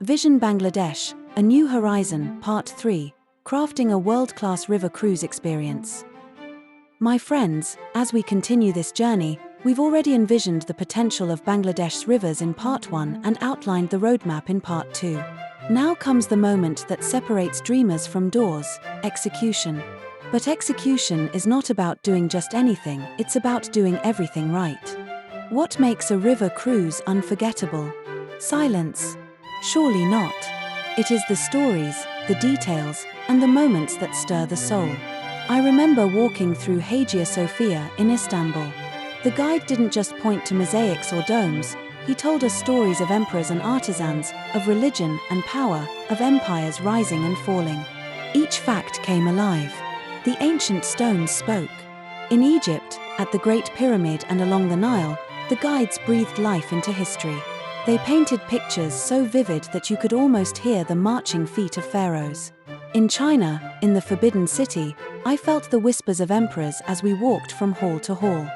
Vision Bangladesh, A New Horizon, Part 3, Crafting a World-Class River Cruise Experience. My friends, as we continue this journey, we've already envisioned the potential of Bangladesh's rivers in Part 1 and outlined the roadmap in Part 2. Now comes the moment that separates dreamers from doers, execution. But execution is not about doing just anything, it's about doing everything right. What makes a river cruise unforgettable? Silence? Surely not. It is the stories, the details, and the moments that stir the soul. I remember walking through Hagia Sophia in Istanbul. The guide didn't just point to mosaics or domes, he told us stories of emperors and artisans, of religion and power, of empires rising and falling. Each fact came alive. The ancient stones spoke. In Egypt, at the Great Pyramid and along the Nile, the guides breathed life into history. They painted pictures so vivid that you could almost hear the marching feet of pharaohs. In China, in the Forbidden City, I felt the whispers of emperors as we walked from hall to hall.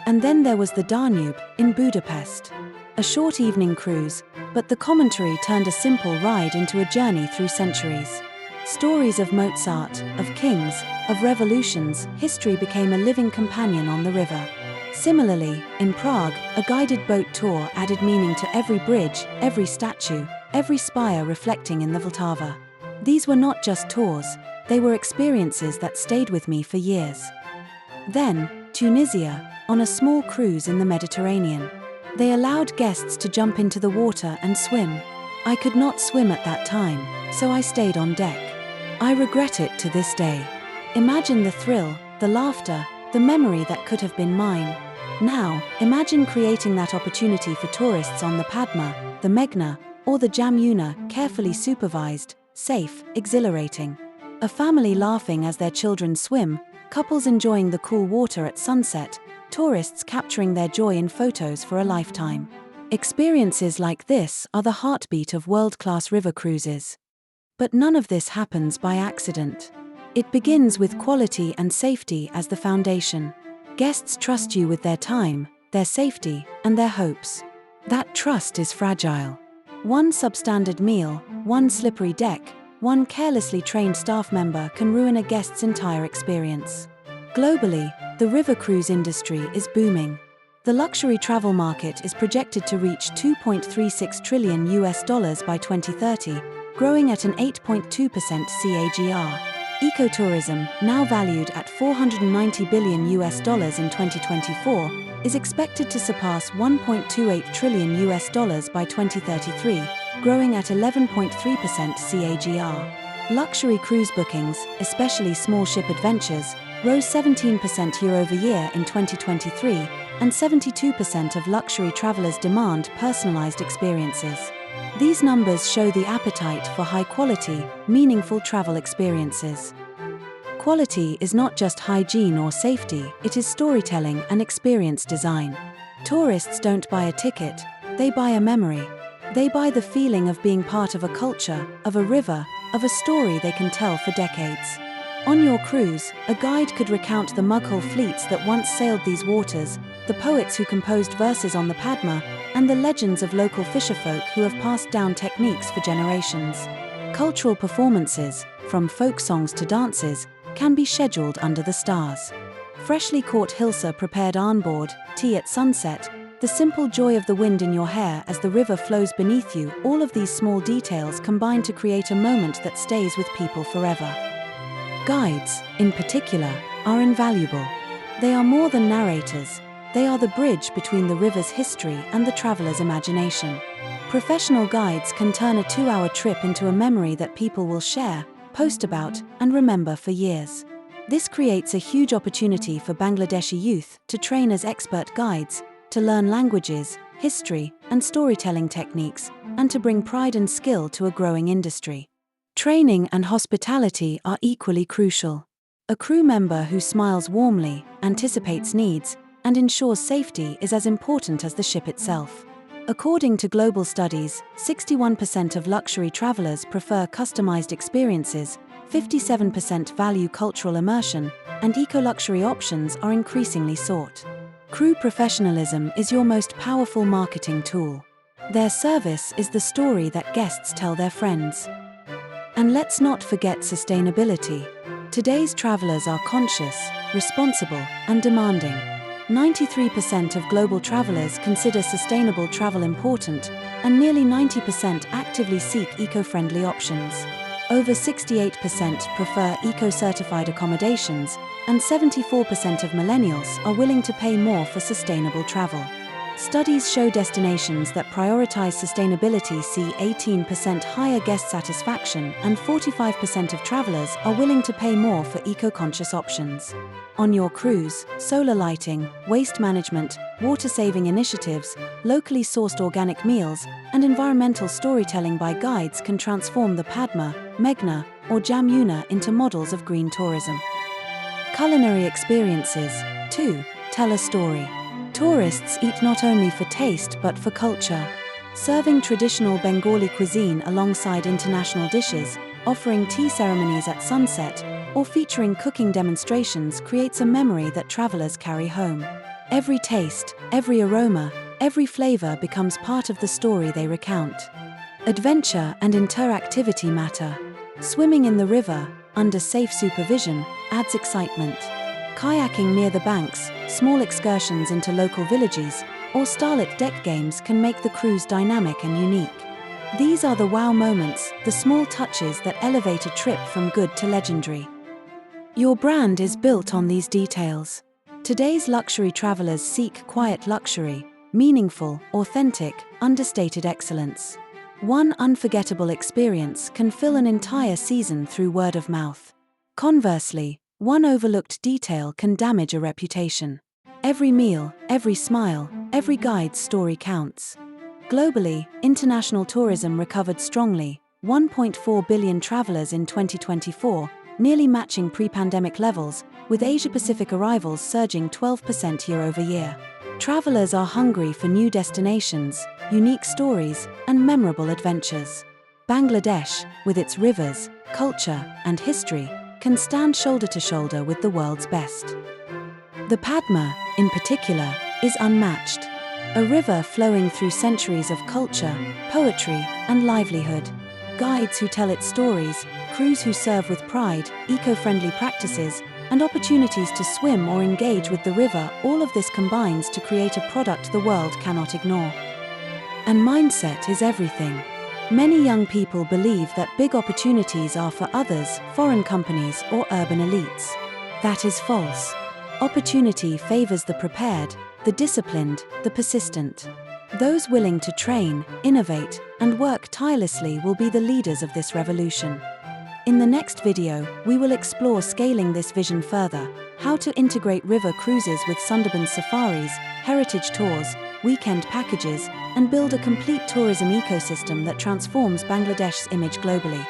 And then there was the Danube, in Budapest. A short evening cruise, but the commentary turned a simple ride into a journey through centuries. Stories of Mozart, of kings, of revolutions, history became a living companion on the river. Similarly, in Prague, a guided boat tour added meaning to every bridge, every statue, every spire reflecting in the Vltava. These were not just tours, they were experiences that stayed with me for years. Then, Tunisia, on a small cruise in the Mediterranean. They allowed guests to jump into the water and swim. I could not swim at that time, so I stayed on deck. I regret it to this day. Imagine the thrill, the laughter, the memory that could have been mine. Now, imagine creating that opportunity for tourists on the Padma, the Meghna, or the Jamuna, carefully supervised, safe, exhilarating. A family laughing as their children swim, couples enjoying the cool water at sunset, tourists capturing their joy in photos for a lifetime. Experiences like this are the heartbeat of world-class river cruises. But none of this happens by accident. It begins with quality and safety as the foundation. Guests trust you with their time, their safety, and their hopes. That trust is fragile. One substandard meal, one slippery deck, one carelessly trained staff member can ruin a guest's entire experience. Globally, the river cruise industry is booming. The luxury travel market is projected to reach $2.36 trillion by 2030, growing at an 8.2% CAGR. Ecotourism, now valued at $490 billion in 2024, is expected to surpass $1.28 trillion by 2033, growing at 11.3% CAGR. Luxury cruise bookings, especially small ship adventures, rose 17% year-over-year in 2023, and 72% of luxury travelers demand personalized experiences. These numbers show the appetite for high-quality, meaningful travel experiences. Quality is not just hygiene or safety, it is storytelling and experience design. Tourists don't buy a ticket, they buy a memory. They buy the feeling of being part of a culture, of a river, of a story they can tell for decades. On your cruise, a guide could recount the Mughal fleets that once sailed these waters, the poets who composed verses on the Padma, and the legends of local fisherfolk who have passed down techniques for generations. Cultural performances, from folk songs to dances, can be scheduled under the stars. Freshly caught hilsa prepared on board, tea at sunset, the simple joy of the wind in your hair as the river flows beneath you, all of these small details combine to create a moment that stays with people forever. Guides, in particular, are invaluable. They are more than narrators. They are the bridge between the river's history and the traveler's imagination. Professional guides can turn a 2-hour trip into a memory that people will share, post about, and remember for years. This creates a huge opportunity for Bangladeshi youth to train as expert guides, to learn languages, history, and storytelling techniques, and to bring pride and skill to a growing industry. Training and hospitality are equally crucial. A crew member who smiles warmly, anticipates needs, and ensures safety is as important as the ship itself. According to global studies, 61% of luxury travelers prefer customized experiences, 57% value cultural immersion, and eco-luxury options are increasingly sought. Crew professionalism is your most powerful marketing tool. Their service is the story that guests tell their friends. And let's not forget sustainability. Today's travelers are conscious, responsible, and demanding. 93% of global travelers consider sustainable travel important, and nearly 90% actively seek eco-friendly options. Over 68% prefer eco-certified accommodations, and 74% of millennials are willing to pay more for sustainable travel. Studies show destinations that prioritize sustainability see 18% higher guest satisfaction, and 45% of travelers are willing to pay more for eco-conscious options. On your cruise, solar lighting, waste management, water-saving initiatives, locally sourced organic meals, and environmental storytelling by guides can transform the Padma, Meghna, or Jamuna into models of green tourism. Culinary experiences, too, tell a story. Tourists eat not only for taste but for culture. Serving traditional Bengali cuisine alongside international dishes, offering tea ceremonies at sunset, or featuring cooking demonstrations creates a memory that travelers carry home. Every taste, every aroma, every flavor becomes part of the story they recount. Adventure and interactivity matter. Swimming in the river, under safe supervision, adds excitement. Kayaking near the banks, small excursions into local villages, or starlit deck games can make the cruise dynamic and unique. These are the wow moments, the small touches that elevate a trip from good to legendary. Your brand is built on these details. Today's luxury travelers seek quiet luxury, meaningful, authentic, understated excellence. One unforgettable experience can fill an entire season through word of mouth. Conversely, one overlooked detail can damage a reputation. Every meal, every smile, every guide's story counts. Globally, international tourism recovered strongly, 1.4 billion travelers in 2024, nearly matching pre-pandemic levels, with Asia-Pacific arrivals surging 12% year-over-year. Travelers are hungry for new destinations, unique stories, and memorable adventures. Bangladesh, with its rivers, culture, and history, can stand shoulder to shoulder with the world's best. The Padma, in particular, is unmatched. A river flowing through centuries of culture, poetry, and livelihood. Guides who tell its stories, crews who serve with pride, eco-friendly practices, and opportunities to swim or engage with the river, all of this combines to create a product the world cannot ignore. And mindset is everything. Many young people believe that big opportunities are for others, foreign companies, or urban elites. That is false. Opportunity favors the prepared, the disciplined, the persistent. Those willing to train, innovate, and work tirelessly will be the leaders of this revolution. In the next video, we will explore scaling this vision further, how to integrate river cruises with Sundarban safaris, heritage tours, weekend packages, and build a complete tourism ecosystem that transforms Bangladesh's image globally.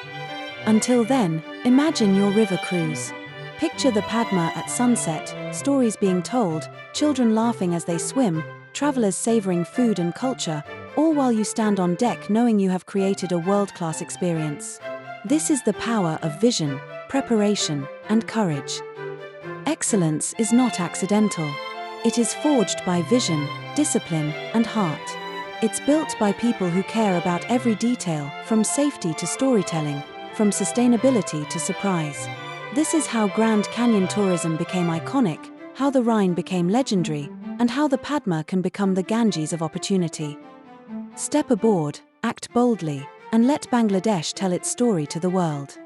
Until then, imagine your river cruise. Picture the Padma at sunset, stories being told, children laughing as they swim, travelers savoring food and culture, all while you stand on deck knowing you have created a world-class experience. This is the power of vision, preparation, and courage. Excellence is not accidental. It is forged by vision, discipline, and heart. It's built by people who care about every detail, from safety to storytelling, from sustainability to surprise. This is how Grand Canyon tourism became iconic, how the Rhine became legendary, and how the Padma can become the Ganges of opportunity. Step aboard, act boldly, and let Bangladesh tell its story to the world.